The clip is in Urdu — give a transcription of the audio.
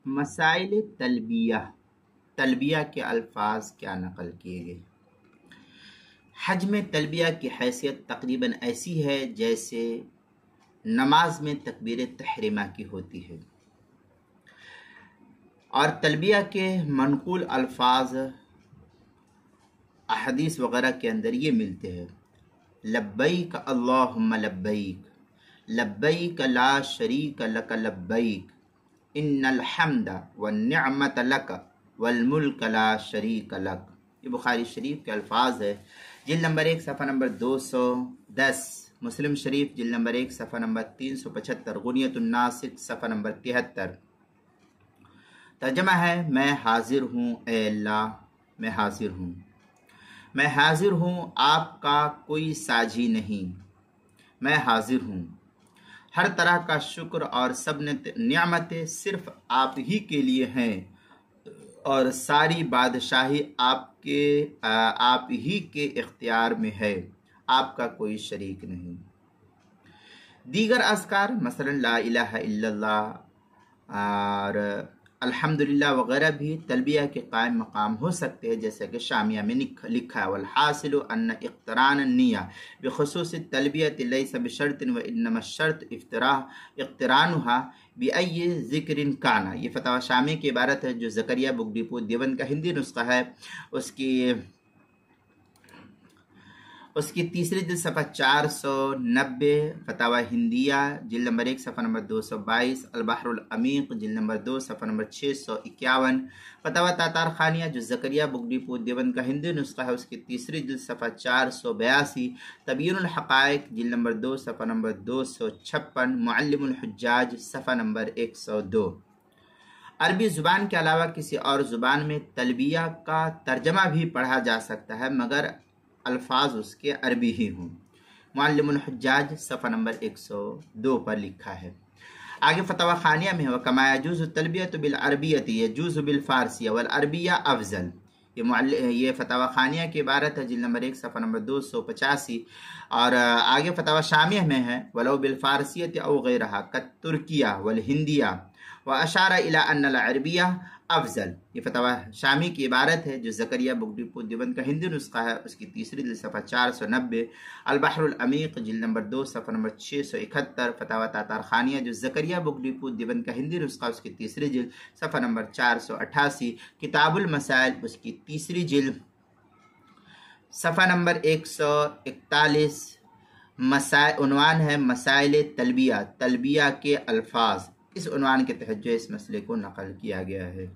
مسائل تلبیہ کے الفاظ کیا نقل کیے گئے؟ حج میں تلبیہ کی حیثیت تقریباً ایسی ہے جیسے نماز میں تکبیر تحریمہ کی ہوتی ہے، اور تلبیہ کے منقول الفاظ احادیث وغیرہ کے اندر یہ ملتے ہیں: لبیک اللہم لبیک، لبیک لا شریک لک لبیک، ان الحمد والنعمت لک والملک لا شریک لک۔ یہ بخاری شریف کے الفاظ ہے، جلد نمبر 1 صفحہ نمبر 210، مسلم شریف جلد نمبر 1 صفحہ نمبر 375، غنیۃ الناسک صفحہ نمبر 73۔ ترجمہ ہے: میں حاضر ہوں اے اللہ، میں حاضر ہوں، میں حاضر ہوں، آپ کا کوئی ساجی نہیں، میں حاضر ہوں، ہر طرح کا شکر اور سب نعمتیں صرف آپ ہی کے لیے ہیں، اور ساری بادشاہی آپ ہی کے اختیار میں ہے، آپ کا کوئی شریک نہیں۔ دیگر اذکار مثلا لا الہ الا اللہ اور الحمدللہ وغیرہ بھی تلبیہ کے قائم مقام ہو سکتے ہیں، جیسے کہ شامیہ میں لکھا ہے: والحاصل ان اقتران النیہ بخصوص التلبیہ لیس بشرط وانما الشرط اقترانها بأي ذکر کانا۔ یہ فتاوی شامیہ کی عبارت ہے جو زکریا بک ڈپو دیوبند کا ہندی نسخہ ہے، اس کی تیسری جلد صفحہ 490، فتاوی ہندیہ جلد نمبر 1 صفحہ نمبر 222، البحر العمیق جلد نمبر 2 صفحہ نمبر 651، فتاوی تاتار خانیہ جو زکریا بک ڈپو دیوبند کا ہندی نسخہ ہے، اس کی تیسری جلد صفحہ 482، تبیین الحقائق جلد نمبر 2 صفحہ نمبر 256، معلم الحجاج صفحہ نمبر 102۔ عربی زبان کے علاوہ کسی اور زبان میں تلبیہ کا ترجمہ بھی پڑھا جا سکتا ہے مگر الفاظ اس کے عربی ہی ہوں۔ معلم الحجاج صفحہ نمبر 102 پر لکھا ہے۔ آگے فتاوی خانیہ میں ہے: وَكَمَا يَجُوزُ التَّلْبِيَةُ بِالْعَرَبِيَّةِ يَجُوزُ بِالْفَارْسِيَّةِ وَالْعَرَبِيَّةُ أَفْضَلُ۔ یہ فتاوی خانیہ کی عبارت ہے، جلد نمبر 1 صفحہ نمبر 285، اور آگے فتاوی شامیہ میں ہے: وَلَوْ بِالْفَارْسِيَّةِ أَوْ غَيْرِهَا كَالتُّرْكِيَّةِ وَالْهِنْدِيَّةِ وَأَشَارَ إِلَىٰ أَنَّ الْعَرَبِيَّةَ افضل۔ یہ فتاوی شامی کی عبارت ہے جو زکریا بک ڈپو دیوبند کا ہندی نسخہ ہے، اس کی تیسری جلد صفحہ 490، البحر العمیق جلد نمبر 2 صفحہ نمبر 671، فتاوی تاتار خانیہ جو زکریا بک ڈپو دیوبند کا ہندی نسخہ، اس کی تیسری جلد صفحہ نمبر 488، کتاب المسائل اس کی تیسری جلد صفحہ نمبر 141، عنوان ہے مسائل تلبیہ، تلبیہ کے الفاظ، اس عنوان کے تحت جو اس مسئلے کو نقل کیا گیا ہے۔